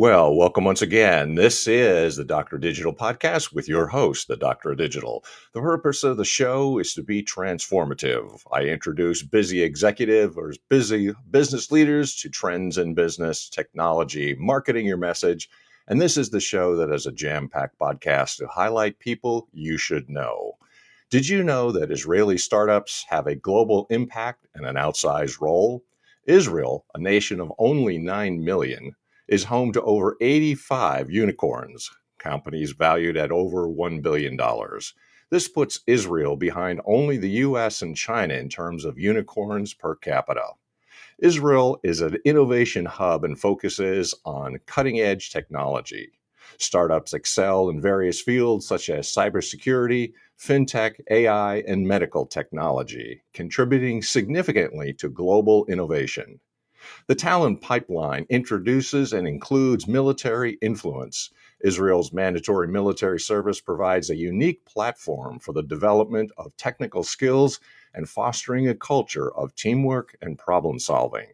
Well, welcome once again. This is the Dr. Digital podcast with your host, the Dr. Digital. The purpose of the show is to be transformative. I introduce busy executive or busy business leaders to trends in business, technology, marketing your message. And this is the show that is a jam-packed podcast to highlight people you should know. Did you know that Israeli startups have a global impact and an outsized role? Israel, a nation of only 9 million, is home to over 85 unicorns, companies valued at over $1 billion. This puts Israel behind only the US and China in terms of unicorns per capita. Israel is an innovation hub and focuses on cutting-edge technology. Startups excel in various fields such as cybersecurity, fintech, AI, and medical technology, contributing significantly to global innovation. The talent pipeline introduces and includes military influence. Israel's mandatory military service provides a unique platform for the development of technical skills and fostering a culture of teamwork and problem solving.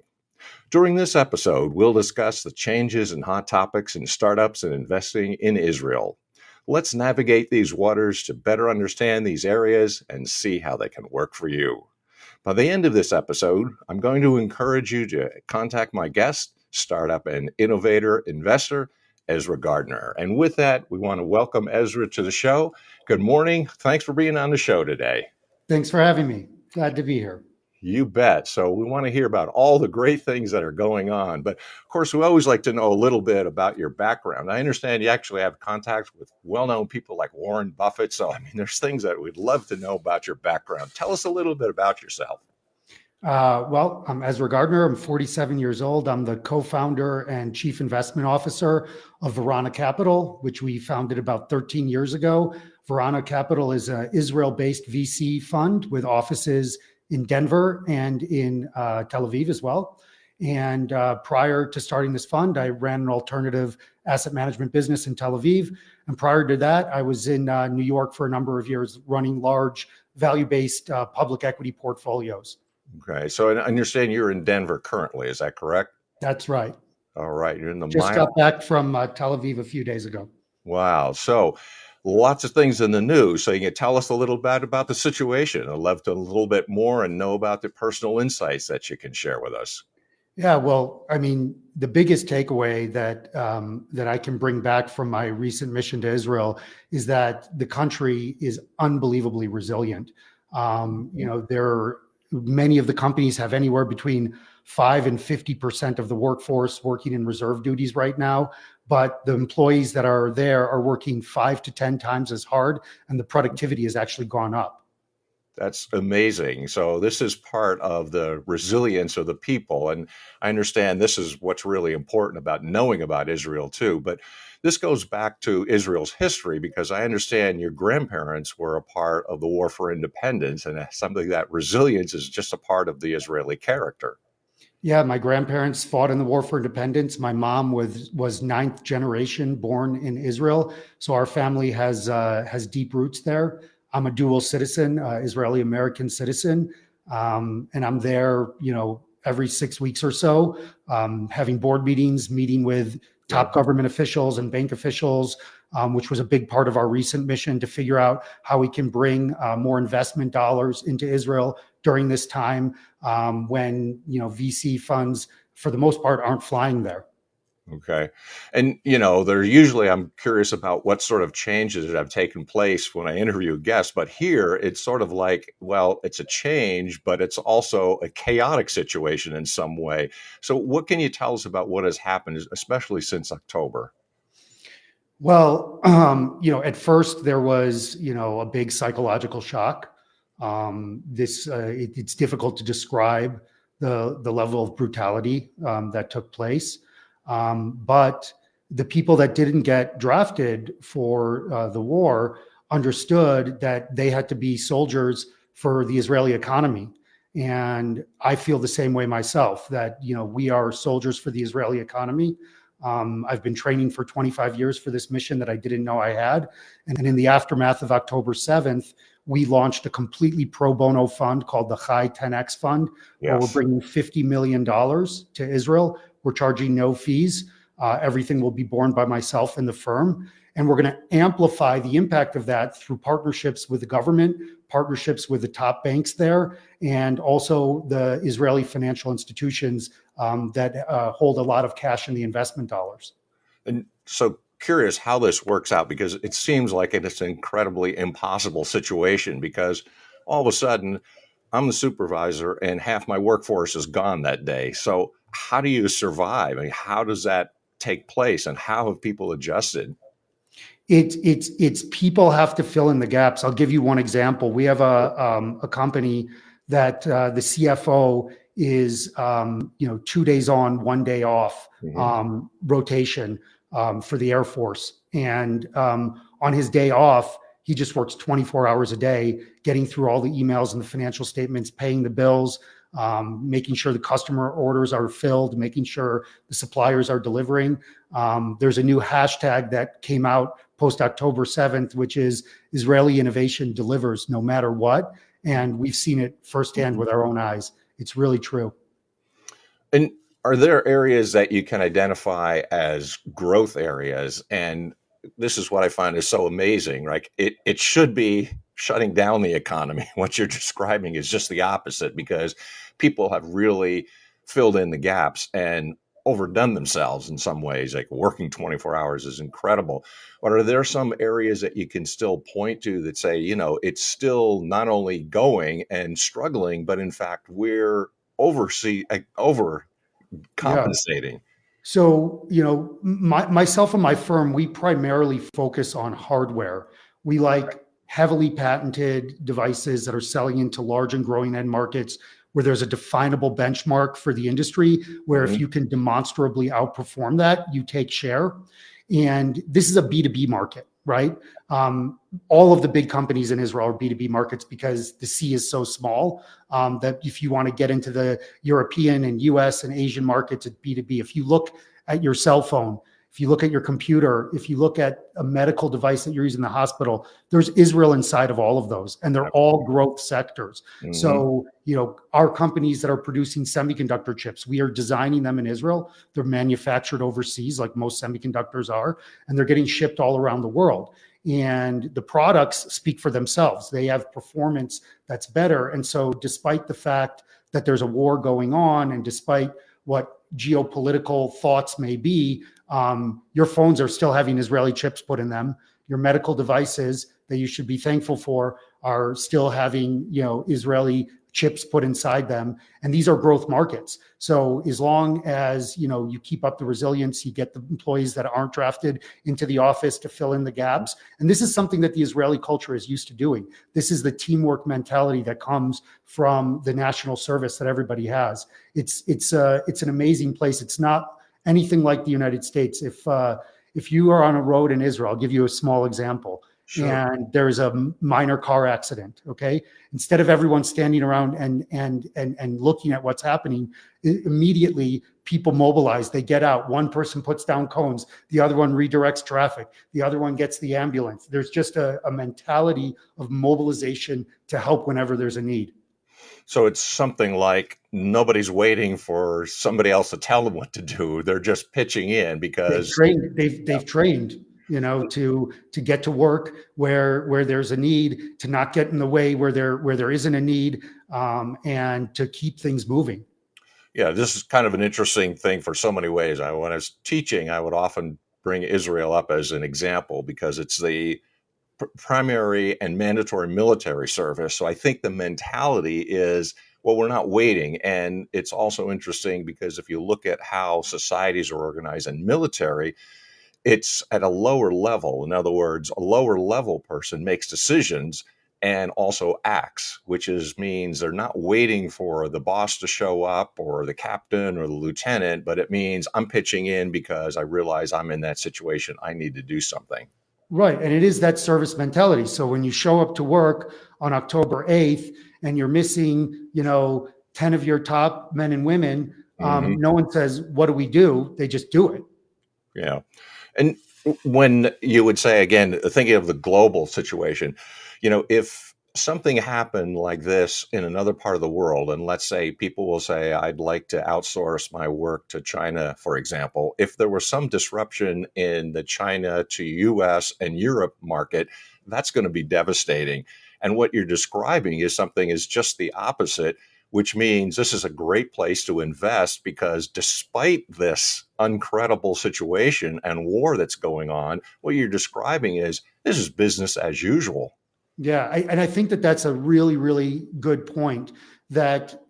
During this episode, we'll discuss the changes and hot topics in startups and investing in Israel. Let's navigate these waters to better understand these areas and see how they can work for you. By the end of this episode, I'm going to encourage you to contact my guest, startup and innovator investor, Ezra Gardner. And with that, we want to welcome Ezra to the show. Good morning. Thanks for being on the show today. Thanks for having me. Glad to be here. You bet. So we want to hear about all the great things that are going on. But of course, we always like to know a little bit about your background. I understand you actually have contacts with well-known people like Warren Buffett. So, I mean, there's things that we'd love to know about your background. Tell us a little bit about yourself. Well, I'm Ezra Gardner. I'm 47 years old. I'm the co-founder and chief investment officer of Varana Capital, which we founded about 13 years ago. Varana Capital is an Israel-based VC fund with offices in Denver and in Tel Aviv as well. And prior to starting this fund, I ran an alternative asset management business in Tel Aviv. And prior to that, I was in New York for a number of years running large value-based public equity portfolios. Okay. So I understand you're in Denver currently. Is that correct? That's right. All right. You're in the Just got back from Tel Aviv a few days ago. Wow. So lots of things in the news. So you can tell us a little bit about the situation. I'd love to a little bit more and know about the personal insights that you can share with us. Yeah, well, I mean, the biggest takeaway that that I can bring back from my recent mission to Israel is that the country is unbelievably resilient. Many of the companies have anywhere between 5 and 50% of the workforce working in reserve duties right now, but the employees that are there are working 5 to 10 times as hard, and the productivity has actually gone up. That's amazing. So this is part of the resilience of the people. And I understand this is what's really important about knowing about Israel too. But this goes back to Israel's history, because I understand your grandparents were a part of the war for independence, and something that resilience is just a part of the Israeli character. Yeah, my grandparents fought in the war for independence. My mom was ninth generation born in Israel, so our family has deep roots there. I'm a dual citizen, Israeli American citizen, and I'm there, every 6 weeks or so, having board meetings, meeting with top government officials and bank officials, which was a big part of our recent mission to figure out how we can bring more investment dollars into Israel during this time when VC funds, for the most part, aren't flying there. Okay. And, I'm curious about what sort of changes that have taken place when I interview guests, but here it's sort of like, well, it's a change, but it's also a chaotic situation in some way. So what can you tell us about what has happened, especially since October? Well, at first there was, a big psychological shock. It's difficult to describe the level of brutality that took place. But the people that didn't get drafted for the war understood that they had to be soldiers for the Israeli economy. And I feel the same way myself, that, we are soldiers for the Israeli economy. I've been training for 25 years for this mission that I didn't know I had. And in the aftermath of October 7th, we launched a completely pro bono fund called the Chai 10X Fund, where we're bringing $50 million to Israel. We're charging no fees. Everything will be borne by myself and the firm. And we're going to amplify the impact of that through partnerships with the government, partnerships with the top banks there, and also the Israeli financial institutions that hold a lot of cash in the investment dollars. And so curious how this works out, because it seems like it's an incredibly impossible situation, because all of a sudden I'm the supervisor and half my workforce is gone that day. So how do you survive? I mean, how does that take place, and how have people adjusted? It's people have to fill in the gaps. I'll give you one example. We have a company that the CFO is 2 days on, 1 day off rotation for the Air Force, and on his day off, he just works 24 hours a day, getting through all the emails and the financial statements, paying the bills, making sure the customer orders are filled, making sure the suppliers are delivering. There's a new hashtag that came out post October 7th, which is Israeli innovation delivers no matter what. And we've seen it firsthand with our own eyes. It's really true. And are there areas that you can identify as growth areas? And this is what I find is so amazing. Like it should be shutting down the economy. What you're describing is just the opposite, because people have really filled in the gaps and overdone themselves in some ways. Like working 24 hours is incredible. But are there some areas that you can still point to that say, it's still not only going and struggling, but in fact, we're overcompensating? Yeah. So, myself and my firm, we primarily focus on hardware. We like heavily patented devices that are selling into large and growing end markets where there's a definable benchmark for the industry, where if you can demonstrably outperform that, you take share. And this is a B2B market, right? All of the big companies in Israel are B2B markets because the sea is so small that if you want to get into the European and US and Asian markets, it's B2B. If you look at your cell phone, if you look at your computer, if you look at a medical device that you're using in the hospital, there's Israel inside of all of those, and they're all growth sectors. So, our companies that are producing semiconductor chips, we are designing them in Israel. They're manufactured overseas, like most semiconductors are, and they're getting shipped all around the world. And the products speak for themselves. They have performance that's better. And so despite the fact that there's a war going on, and despite what geopolitical thoughts may be, your phones are still having Israeli chips put in them. Your medical devices that you should be thankful for are still having, Israeli chips put inside them. And these are growth markets. So as long as, you keep up the resilience, you get the employees that aren't drafted into the office to fill in the gaps. And this is something that the Israeli culture is used to doing. This is the teamwork mentality that comes from the national service that everybody has. It's an amazing place. It's not anything like the United States. If you are on a road in Israel, I'll give you a small example. Sure. And there's a minor car accident. Okay. Instead of everyone standing around and looking at what's happening, immediately people mobilize. They get out. One person puts down cones. The other one redirects traffic. The other one gets the ambulance. There's just a mentality of mobilization to help whenever there's a need. So it's something like nobody's waiting for somebody else to tell them what to do. They're just pitching in because they've trained, to get to work where there's a need, to not get in the way where there isn't a need, and to keep things moving. Yeah, this is kind of an interesting thing for so many ways. When I was teaching, I would often bring Israel up as an example because it's the primary and mandatory military service. So I think the mentality is, well, we're not waiting. And it's also interesting because if you look at how societies are organized in military, it's at a lower level. In other words, a lower level person makes decisions and also acts, which means they're not waiting for the boss to show up or the captain or the lieutenant, but it means I'm pitching in because I realize I'm in that situation. I need to do something. Right. And it is that service mentality. So when you show up to work on October 8th and you're missing, 10 of your top men and women, no one says, what do we do? They just do it. Yeah. And when you would say, again, thinking of the global situation, if something happened like this in another part of the world, and let's say people will say, I'd like to outsource my work to China, for example. If there was some disruption in the China to US and Europe market, that's going to be devastating. And what you're describing is something is just the opposite, which means this is a great place to invest because despite this incredible situation and war that's going on, what you're describing is this is business as usual. Yeah, and I think that that's a really, really good point. That,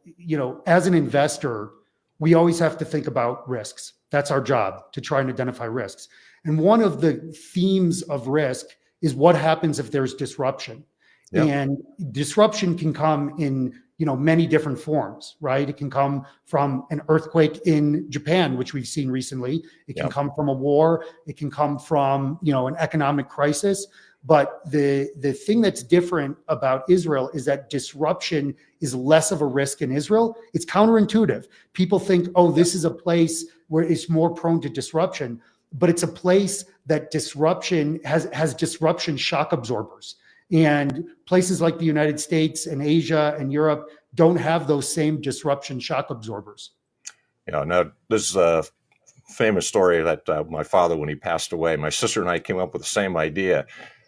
as an investor, we always have to think about risks. That's our job, to try and identify risks. And one of the themes of risk is what happens if there's disruption. Yep. And disruption can come in many different forms, right? It can come from an earthquake in Japan, which we've seen recently. It can Yep. come from a war. It can come from an economic crisis. But the thing that's different about Israel is that disruption is less of a risk in Israel. It's counterintuitive. People think, oh, this is a place where it's more prone to disruption, but it's a place that disruption has disruption shock absorbers. And places like the United States and Asia and Europe don't have those same disruption shock absorbers. Now this is a famous story that my father, when he passed away, my sister and I came up with the same idea.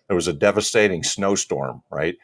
There was a devastating snowstorm, right?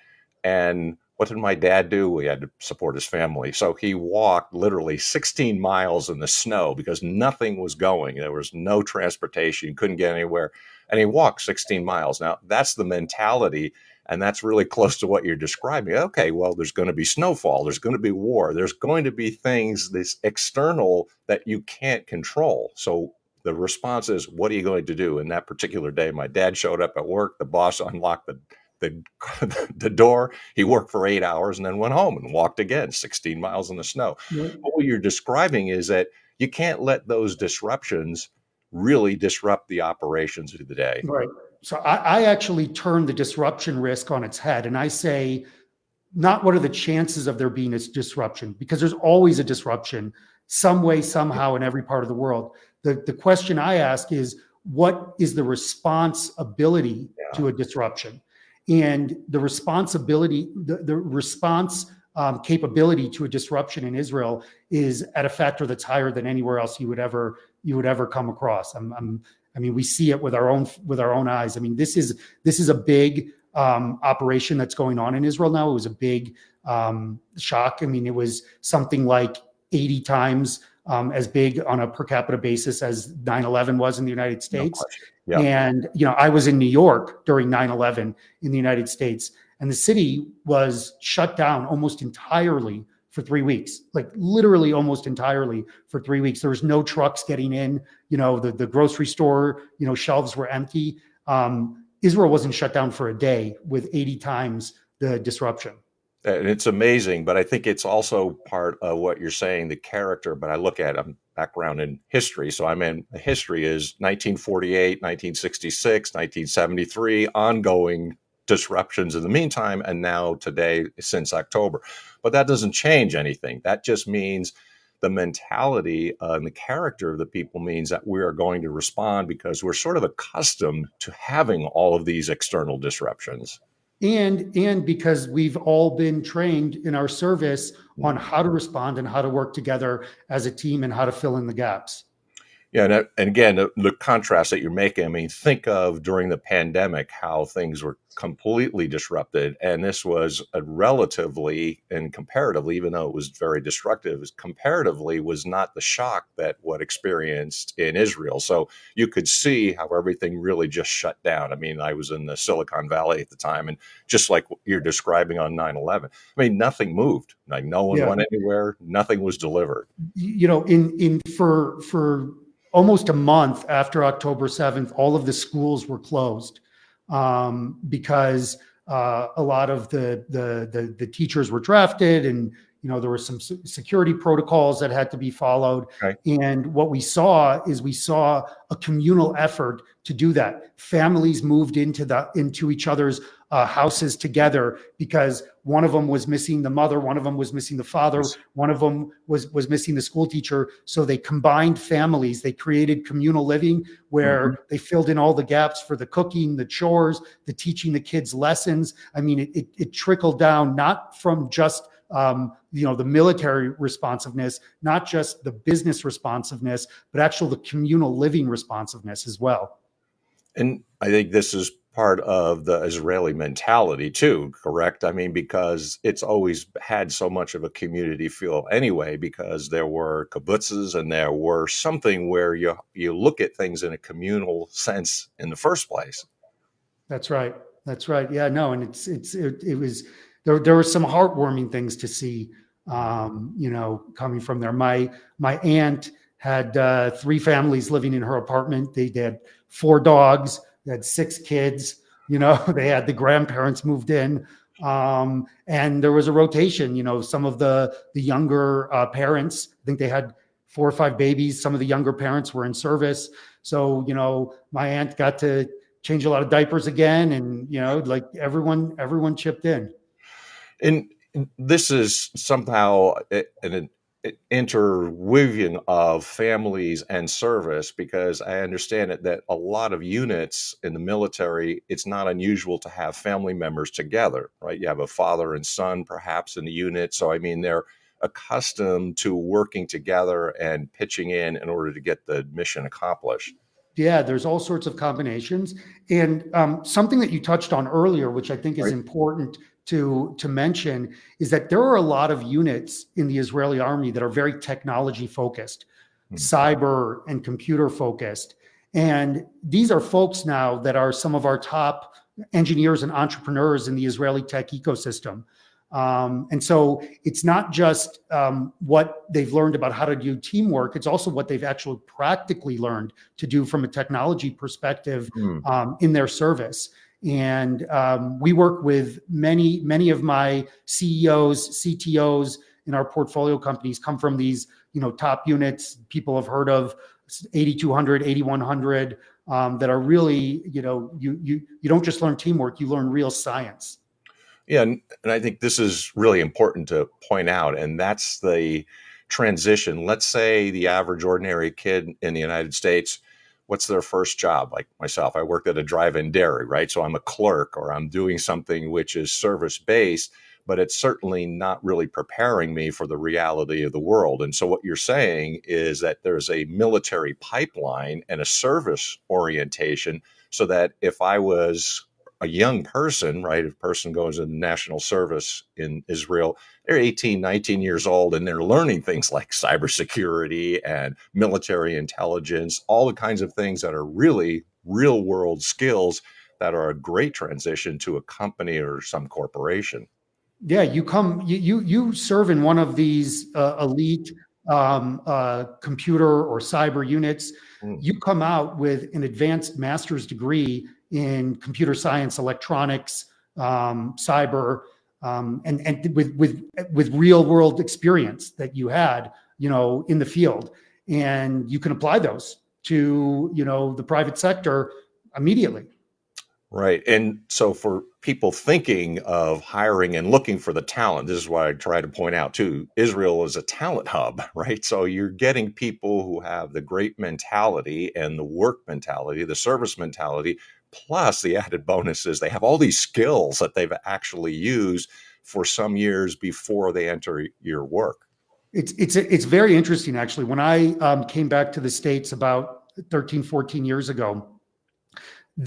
And what did my dad do? We had to support his family. So he walked literally 16 miles in the snow because nothing was going. There was no transportation, couldn't get anywhere. And he walked 16 miles. Now, that's the mentality. And that's really close to what you're describing. Okay, well, there's going to be snowfall. There's going to be war. There's going to be things, this external, that you can't control. So the response is, what are you going to do? And that particular day, my dad showed up at work. The boss unlocked the door. He worked for 8 hours and then went home and walked again, 16 miles in the snow. Yeah. But what you're describing is that you can't let those disruptions really disrupt the operations of the day. Right. So I actually turn the disruption risk on its head, and I say, not what are the chances of there being a disruption, because there's always a disruption some way, somehow in every part of the world. The question I ask is, what is the responsibility to a disruption? And the responsibility, the response capability to a disruption in Israel is at a factor that's higher than anywhere else you would ever come across. I mean, we see it with our own eyes. I mean, this is a big operation that's going on in Israel now. It was a big shock. I mean, it was something like 80 times as big on a per capita basis as 9/11 was in the United States. No question. Yeah. And, I was in New York during 9/11 in the United States, and the city was shut down almost entirely for 3 weeks, like literally almost entirely for 3 weeks. There was no trucks getting in, the grocery store, shelves were empty. Israel wasn't shut down for a day with 80 times the disruption. And it's amazing, but I think it's also part of what you're saying, the character. But I look at background in history. So history is 1948, 1966, 1973, ongoing disruptions in the meantime, and now today since October. But that doesn't change anything. That just means the mentality and the character of the people means that we are going to respond because we're sort of accustomed to having all of these external disruptions. And because we've all been trained in our service on how to respond and how to work together as a team and how to fill in the gaps. Yeah, and again, the contrast that you're making, I mean, think of during the pandemic, how things were completely disrupted. And this was a relatively and comparatively, even though it was very destructive, comparatively was not the shock that what experienced in Israel. So you could see how everything really just shut down. I mean, I was in the Silicon Valley at the time, and just like what you're describing on 9/11, I mean, nothing moved. Like no one went anywhere. Nothing was delivered. For almost a month after October 7th, all of the schools were closed because a lot of the teachers were drafted, and There were some security protocols that had to be followed. Right. And what we saw a communal effort to do that. Families moved into each other's houses together because one of them was missing the mother, one of them was missing the father, Yes. one of them was missing the school teacher. So they combined families. They created communal living where they filled in all the gaps for the cooking, the chores, the teaching the kids lessons. I mean, it trickled down, not from just the military responsiveness, not just the business responsiveness, but actual the communal living responsiveness as well. And I think this is part of the Israeli mentality too, correct? I mean, because it's always had so much of a community feel anyway, because there were kibbutzes and there were something where you look at things in a communal sense in the first place. That's right. That's right. Yeah, no, and it was there were some heartwarming things to see, coming from there. My aunt had 3 families living in her apartment. They had 4 dogs. They had 6 kids. They had the grandparents moved in, and there was a rotation. Some of the younger parents, I think they had 4 or 5 babies. Some of the younger parents were in service. So my aunt got to change a lot of diapers again, and like everyone chipped in. And this is somehow an interweaving of families and service, because I understand it that a lot of units in the military, it's not unusual to have family members together, right? You have a father and son perhaps in the unit. So, I mean, they're accustomed to working together and pitching in order to get the mission accomplished. Yeah, there's all sorts of combinations. And something that you touched on earlier, which I think is important to mention, is that there are a lot of units in the Israeli army that are very technology focused, cyber and computer focused. And these are folks now that are some of our top engineers and entrepreneurs in the Israeli tech ecosystem. And so it's not just what they've learned about how to do teamwork, it's also what they've actually practically learned to do from a technology perspective in their service. And we work with many of my CEOs, CTOs in our portfolio companies come from these, top units people have heard of, 8200, 8100, that are really, you don't just learn teamwork, you learn real science. Yeah, and I think this is really important to point out, and that's the transition. Let's say the average ordinary kid in the United States, what's their first job? Like myself, I worked at a drive-in dairy, right? So I'm a clerk, or I'm doing something which is service-based, but it's certainly not really preparing me for the reality of the world. And so what you're saying is that there's a military pipeline and a service orientation, so that if I was a young person, right, if a person goes in national service in Israel, they're 18, 19 years old, and they're learning things like cybersecurity and military intelligence, all the kinds of things that are really real world skills that are a great transition to a company or some corporation. Yeah, you serve in one of these elite computer or cyber units. You come out with an advanced master's degree in computer science, electronics, cyber, and with real world experience that you had, in the field, and you can apply those to, the private sector immediately. Right. And so for people thinking of hiring and looking for the talent, this is what I try to point out too. Israel is a talent hub, right? So you're getting people who have the great mentality and the work mentality, the service mentality, plus the added bonus is they have all these skills that they've actually used for some years before they enter your work. It's very interesting, actually. When I came back to the States about 13, 14 years ago,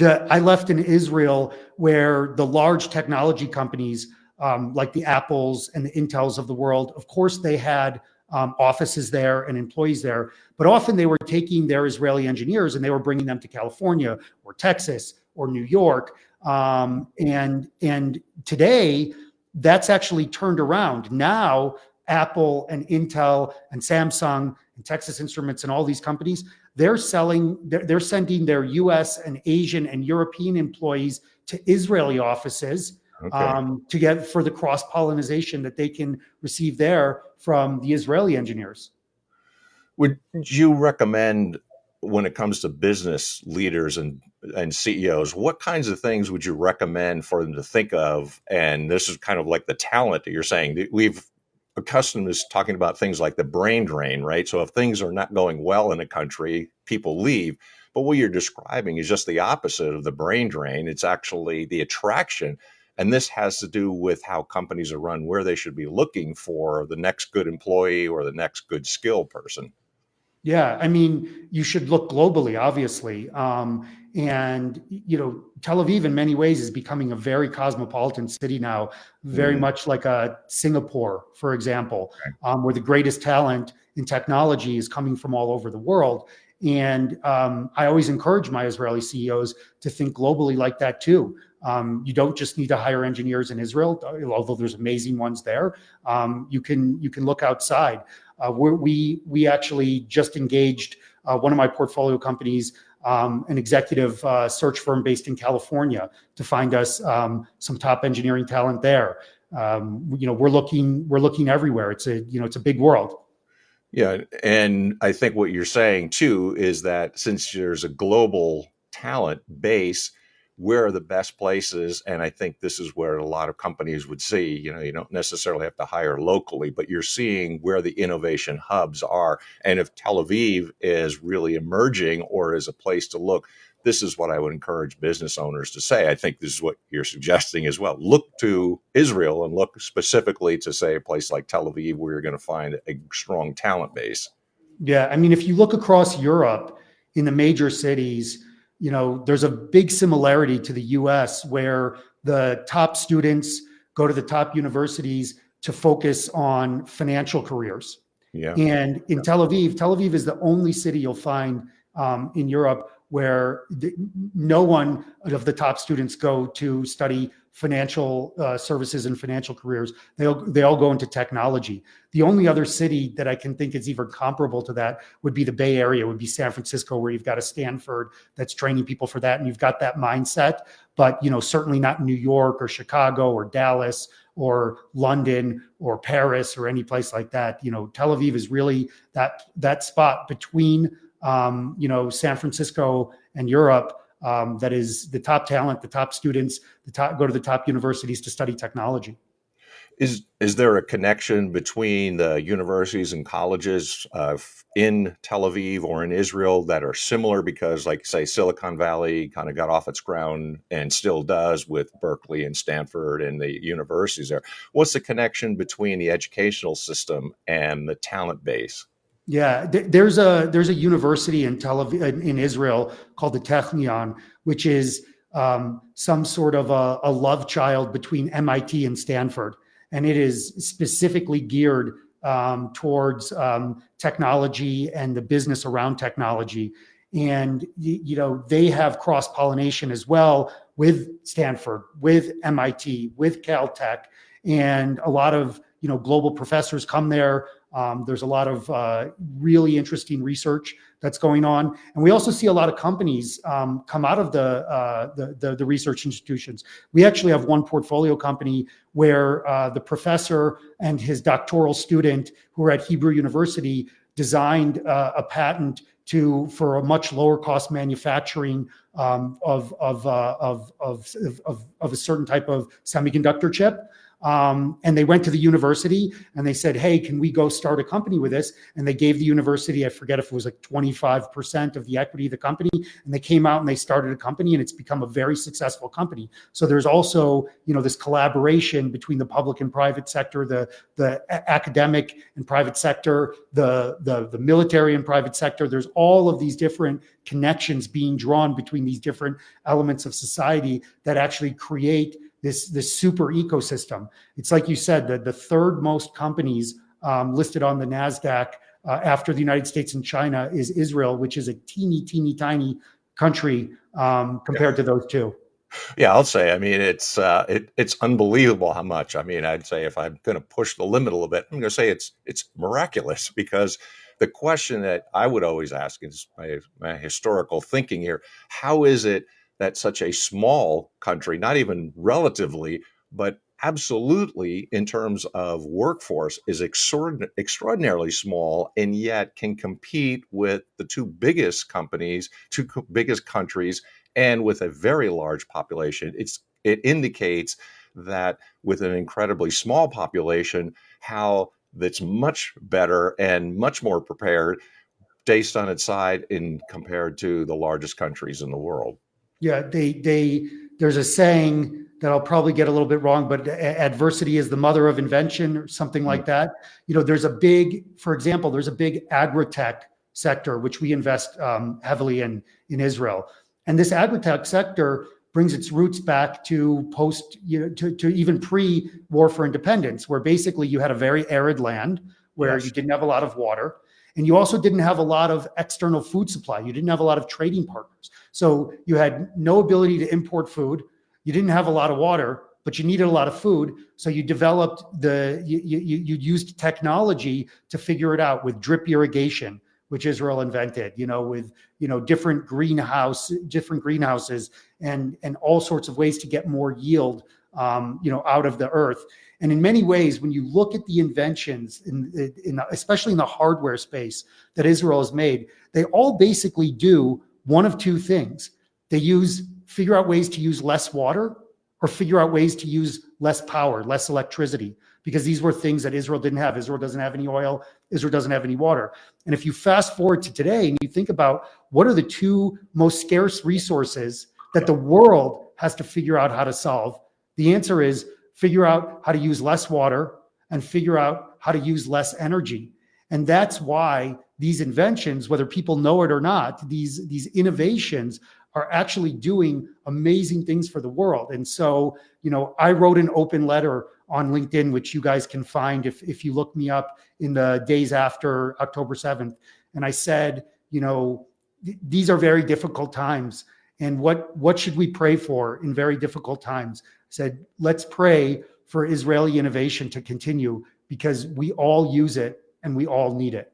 I left in Israel, where the large technology companies like the Apples and the Intels of the world, of course, they had offices there and employees there, but often they were taking their Israeli engineers and they were bringing them to California or Texas or New York. And today, that's actually turned around. Now, Apple and Intel and Samsung and Texas Instruments and all these companies, they're sending their US and Asian and European employees to Israeli offices Okay. to get for the cross pollination that they can receive there from the Israeli engineers. Would you recommend when it comes to business leaders and CEOs, what kinds of things would you recommend for them to think of? And this is kind of like the talent that you're saying. We've accustomed to talking about things like the brain drain, right? So if things are not going well in a country, people leave. But what you're describing is just the opposite of the brain drain. It's actually the attraction. And this has to do with how companies are run, where they should be looking for the next good employee or the next good skill person. Yeah, I mean, you should look globally, obviously. And, Tel Aviv in many ways is becoming a very cosmopolitan city now, very Mm, much like a Singapore, for example, okay. where the greatest talent in technology is coming from all over the world. And I always encourage my Israeli CEOs to think globally like that too. You don't just need to hire engineers in Israel, although there's amazing ones there. You can look outside. We actually just engaged one of my portfolio companies, an executive search firm based in California, to find us some top engineering talent there. We're looking everywhere. It's a big world. Yeah, and I think what you're saying too is that since there's a global talent base, where are the best places? And I think this is where a lot of companies would see, you don't necessarily have to hire locally, but you're seeing where the innovation hubs are. And if Tel Aviv is really emerging or is a place to look, this is what I would encourage business owners to say. I think this is what you're suggesting as well. Look to Israel and look specifically to, say, a place like Tel Aviv where you're going to find a strong talent base. Yeah, I mean, if you look across Europe in the major cities, there's a big similarity to the US where the top students go to the top universities to focus on financial careers. Yeah. And in Tel Aviv is the only city you'll find in Europe where no one of the top students go to study financial services and financial careers. They all go into technology. The only other city that I can think is even comparable to that would be the Bay Area, would be San Francisco, where you've got a Stanford that's training people for that, and you've got that mindset. But certainly not New York or Chicago or Dallas or London or Paris or any place like that. Tel Aviv is really that spot between San Francisco and Europe, that is the top talent, the top students, go to the top universities to study technology. Is there a connection between the universities and colleges in Tel Aviv or in Israel that are similar? Because, like, say, Silicon Valley kind of got off its ground and still does with Berkeley and Stanford and the universities there. What's the connection between the educational system and the talent base? Yeah, there's a university in Tel Aviv, in Israel, called the Technion, which is some sort of a love child between MIT and Stanford, and it is specifically geared towards technology and the business around technology. And they have cross pollination as well with Stanford, with MIT, with Caltech, and a lot of global professors come there. There's a lot of really interesting research that's going on, and we also see a lot of companies come out of the research institutions. We actually have one portfolio company where the professor and his doctoral student, who are at Hebrew University, designed a patent for a much lower cost manufacturing of a certain type of semiconductor chip. And they went to the university and they said, hey, can we go start a company with this? And they gave the university, I forget if it was like 25% of the equity of the company. And they came out and they started a company, and it's become a very successful company. So there's also, this collaboration between the public and private sector, the academic and private sector, the military and private sector. There's all of these different connections being drawn between these different elements of society that actually create this super ecosystem. It's like you said, that the third most companies listed on the NASDAQ after the United States and China is Israel, which is a teeny tiny country compared to those two. Yeah, I'll say. I mean, it's unbelievable how much. I mean, I'd say if I'm going to push the limit a little bit, I'm going to say it's miraculous, because the question that I would always ask is my historical thinking here: how is it that such a small country, not even relatively, but absolutely in terms of workforce is extraordinarily small, and yet can compete with the two biggest companies, biggest countries, and with a very large population. It indicates that with an incredibly small population, how that's much better and much more prepared based on its size in compared to the largest countries in the world. Yeah, there's a saying that I'll probably get a little bit wrong, but adversity is the mother of invention or something like that. For example, there's a big agri-tech sector, which we invest heavily in Israel. And this agri-tech sector brings its roots back to to even pre-war for independence, where basically you had a very arid land where you didn't have a lot of water. And you also didn't have a lot of external food supply. You didn't have a lot of trading partners. So you had no ability to import food. You didn't have a lot of water, but you needed a lot of food. So you developed you used technology to figure it out with drip irrigation, which Israel invented, with different greenhouses and all sorts of ways to get more yield out of the earth. And in many ways, when you look at the inventions, especially in the hardware space that Israel has made, they all basically do one of two things. They figure out ways to use less water or figure out ways to use less power, less electricity, because these were things that Israel didn't have. Israel doesn't have any oil. Israel doesn't have any water. And if you fast forward to today and you think about what are the two most scarce resources that the world has to figure out how to solve, the answer is figure out how to use less water and figure out how to use less energy. And that's why these inventions, whether people know it or not, these innovations are actually doing amazing things for the world. And so, I wrote an open letter on LinkedIn, which you guys can find if you look me up in the days after October 7th. And I said, these are very difficult times. And what should we pray for in very difficult times? Said, let's pray for Israeli innovation to continue because we all use it and we all need it.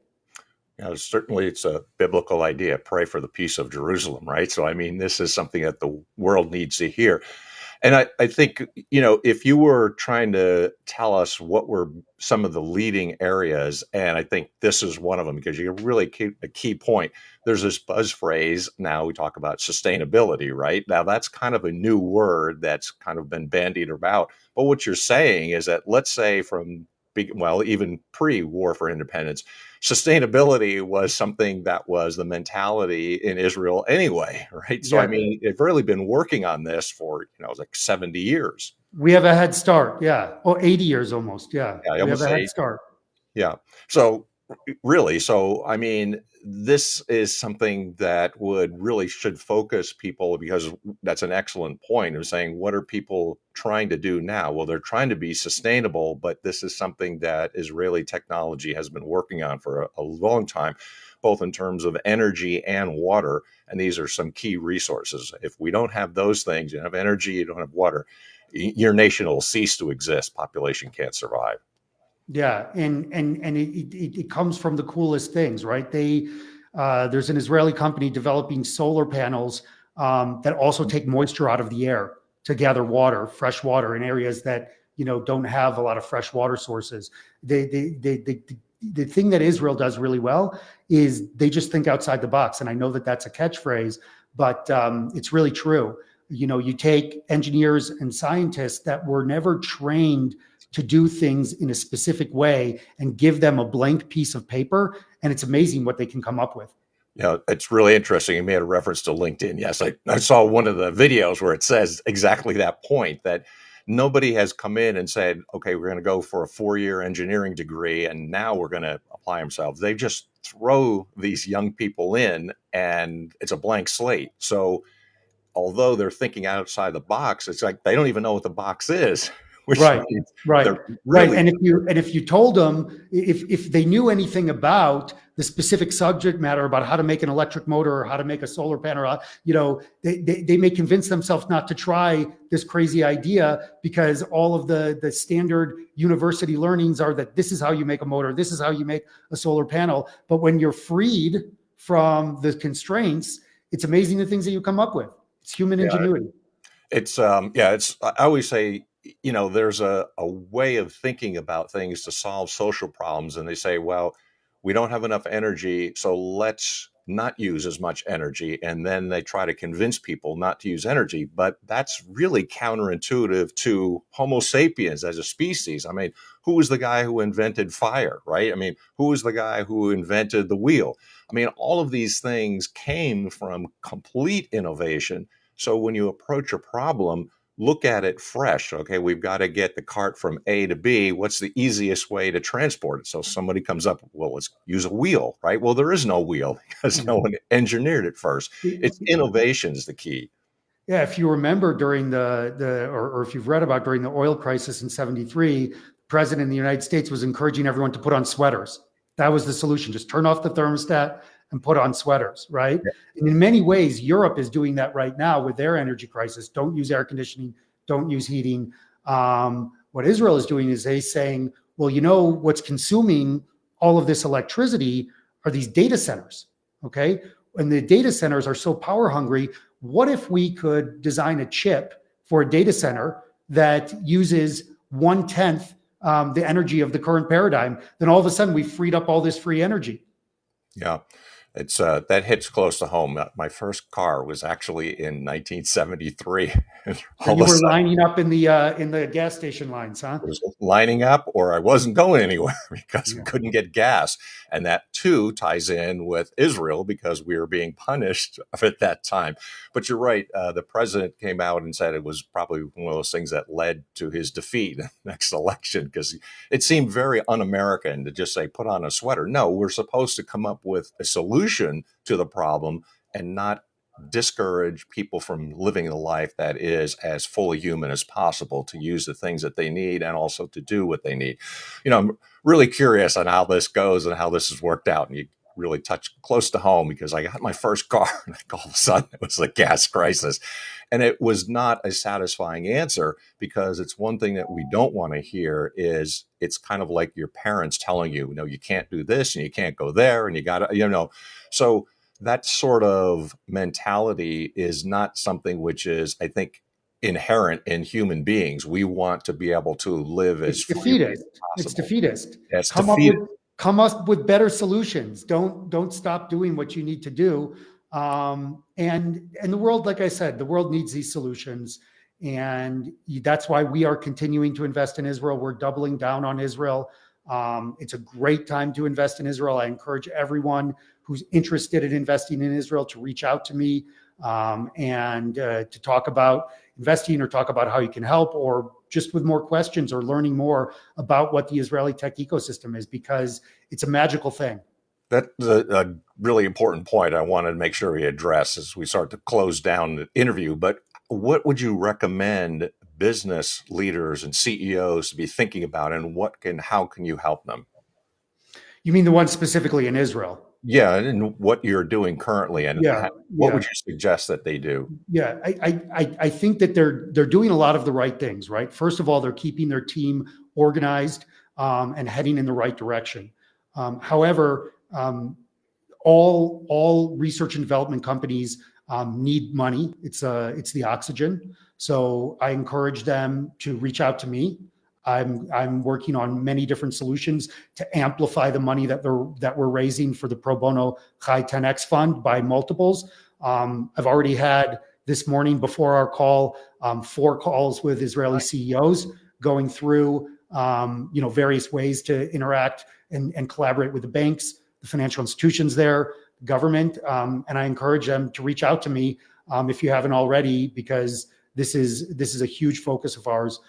Certainly it's a biblical idea. Pray for the peace of Jerusalem, right? So, I mean, this is something that the world needs to hear. And I think, if you were trying to tell us what were some of the leading areas, and I think this is one of them, because you really keep a key point. There's this buzz phrase. Now we talk about sustainability, right? Now that's kind of a new word that's kind of been bandied about. But what you're saying is that, let's say even pre-war for independence, sustainability was something that was the mentality in Israel anyway, right? So, I mean, they've really been working on this for, like 70 years. We have a head start. Yeah. Or 80 years almost. Yeah. We have a head start. Yeah. So really, I mean, this is something that should focus people, because that's an excellent point of saying, what are people trying to do now? Well, they're trying to be sustainable, but this is something that Israeli technology has been working on for a long time, both in terms of energy and water. And these are some key resources. If we don't have those things, you don't have energy, you don't have water, your nation will cease to exist. Population can't survive. Yeah, and it comes from the coolest things, right? There's an Israeli company developing solar panels that also take moisture out of the air to gather water, fresh water in areas that don't have a lot of fresh water sources. The thing that Israel does really well is they just think outside the box, and I know that that's a catchphrase, but it's really true. You take engineers and scientists that were never trained to do things in a specific way and give them a blank piece of paper. And it's amazing what they can come up with. Yeah, it's really interesting. You made a reference to LinkedIn. Yes, I saw one of the videos where it says exactly that point, that nobody has come in and said, okay, we're going to go for a 4-year engineering degree and now we're going to apply themselves. They just throw these young people in and it's a blank slate. So although they're thinking outside the box, it's like they don't even know what the box is. Right. And if you told them, if they knew anything about the specific subject matter about how to make an electric motor or how to make a solar panel, they may convince themselves not to try this crazy idea, because all of the standard university learnings are that this is how you make a motor, this is how you make a solar panel. But when you're freed from the constraints, it's amazing the things that you come up with. It's human ingenuity. I always say, there's a way of thinking about things to solve social problems. And they say, well, we don't have enough energy, so let's not use as much energy. And then they try to convince people not to use energy. But that's really counterintuitive to Homo sapiens as a species. I mean, who was the guy who invented fire, right? I mean, who was the guy who invented the wheel? I mean, all of these things came from complete innovation. So when you approach a problem, look at it fresh. Okay, we've got to get the cart from A to B. What's the easiest way to transport it? So somebody comes up, well, let's use a wheel, right? Well, there is no wheel because no one engineered it first. It's innovation is the key. Yeah, if you remember during or if you've read about during the oil crisis in '73, the president of the United States was encouraging everyone to put on sweaters. That was the solution. Just turn off the thermostat and put on sweaters, right? Yeah. And in many ways, Europe is doing that right now with their energy crisis. Don't use air conditioning, don't use heating. What Israel is doing is they saying, well, what's consuming all of this electricity are these data centers, okay? And the data centers are so power hungry. What if we could design a chip for a data center that uses 1/10 the energy of the current paradigm? Then all of a sudden we've freed up all this free energy. Yeah. It's that hits close to home. My first car was actually in 1973. All And of you a were sudden, lining up in the gas station lines, huh? I was lining up or I wasn't going anywhere because we Yeah. couldn't get gas. And that too ties in with Israel because we were being punished at that time. But you're right. The president came out and said it was probably one of those things that led to his defeat in the next election because it seemed very un-American to just say, put on a sweater. No, we're supposed to come up with a solution to the problem and not discourage people from living the life that is as fully human as possible to use the things that they need and also to do what they need. I'm really curious on how this goes and how this has worked out. And you really touch close to home because I got my first car and all of a sudden it was a gas crisis. And it was not a satisfying answer because it's one thing that we don't want to hear is it's kind of like your parents telling you, no, you can't do this and you can't go there and you got to, so that sort of mentality is not something which is, I think, inherent in human beings. We want to be able to live as It's freely defeatist. as It's possible. defeatist. It's Come up defeated. with come up with better solutions. Don't stop doing what you need to do. And the world, like I said, the world needs these solutions, and that's why we are continuing to invest in Israel. We're doubling down on Israel. It's a great time to invest in Israel. I encourage everyone who's interested in investing in Israel to reach out to me and to talk about investing or talk about how you can help or just with more questions or learning more about what the Israeli tech ecosystem is, because it's a magical thing. That's a really important point I wanted to make sure we address as we start to close down the interview. But what would you recommend business leaders and CEOs to be thinking about, and how can you help them? You mean the one specifically in Israel? Yeah, and what you're doing currently, and Yeah, what would yeah. you suggest that they do? Yeah, I think that they're doing a lot of the right things, right? First of all, they're keeping their team organized and heading in the right direction. However, all research and development companies need money. It's the oxygen. So I encourage them to reach out to me. I'm working on many different solutions to amplify the money that we're raising for the pro bono Chai 10X fund by multiples. I've already had this morning before our call 4 calls with Israeli CEOs going through various ways to interact and collaborate with the banks, the financial institutions there, the government, and I encourage them to reach out to me if you haven't already, because this is a huge focus of ours.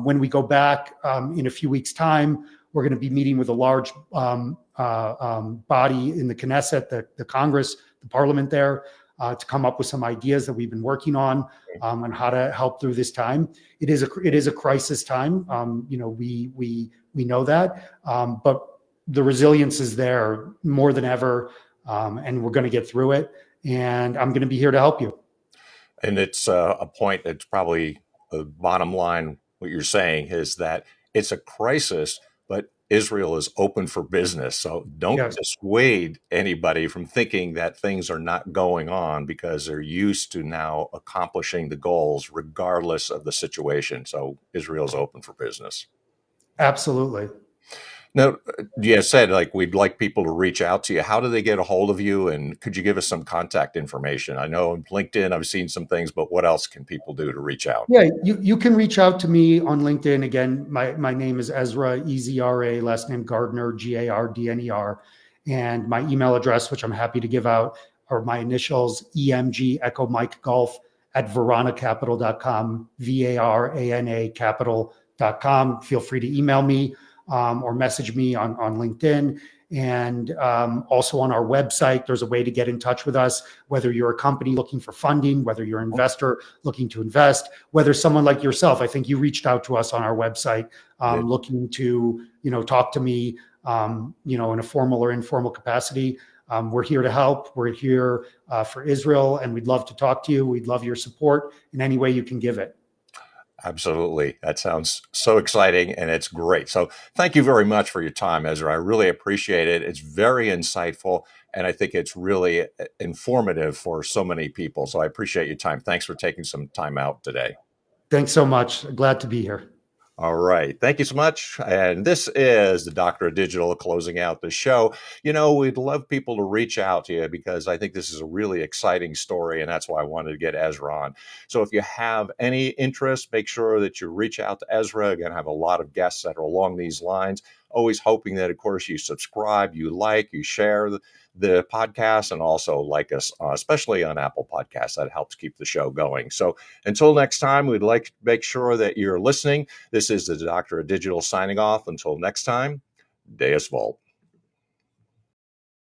When we go back in a few weeks' time, we're going to be meeting with a large body in the Knesset, the Congress, the Parliament there, to come up with some ideas that we've been working on how to help through this time. It is a crisis time. We know that, but the resilience is there more than ever, and we're going to get through it. And I'm going to be here to help you. And it's a point that's probably the bottom line. What you're saying is that it's a crisis, but Israel is open for business. So don't Yes. dissuade anybody from thinking that things are not going on, because they're used to now accomplishing the goals regardless of the situation. So Israel's open for business. Absolutely. Now, you said like we'd like people to reach out to you. How do they get a hold of you? And could you give us some contact information? I know on LinkedIn I've seen some things, but what else can people do to reach out? Yeah, you can reach out to me on LinkedIn. Again, my name is Ezra, Ezra, last name Gardner, Gardner. And my email address, which I'm happy to give out, are my initials, EMG, Echo Mike Golf, at varanacapital.com, VARANA capital.com. Feel free to email me or message me on LinkedIn. And also on our website, there's a way to get in touch with us, whether you're a company looking for funding, whether you're an investor looking to invest, whether someone like yourself, I think you reached out to us on our website looking to, talk to me, in a formal or informal capacity. We're here to help. We're here for Israel, and we'd love to talk to you. We'd love your support in any way you can give it. Absolutely. That sounds so exciting, and it's great. So thank you very much for your time, Ezra. I really appreciate it. It's very insightful, and I think it's really informative for so many people. So I appreciate your time. Thanks for taking some time out today. Thanks so much. Glad to be here. All right. Thank you so much. And this is the Doctor of Digital closing out the show. We'd love people to reach out to you, because I think this is a really exciting story. And that's why I wanted to get Ezra on. So if you have any interest, make sure that you reach out to Ezra. Again, I have a lot of guests that are along these lines, always hoping that, of course, you subscribe, you share the podcast, and also like us, especially on Apple Podcasts. That helps keep the show going. So until next time, we'd like to make sure that you're listening. This is the Doctor of Digital signing off. Until next time, Deus Volt.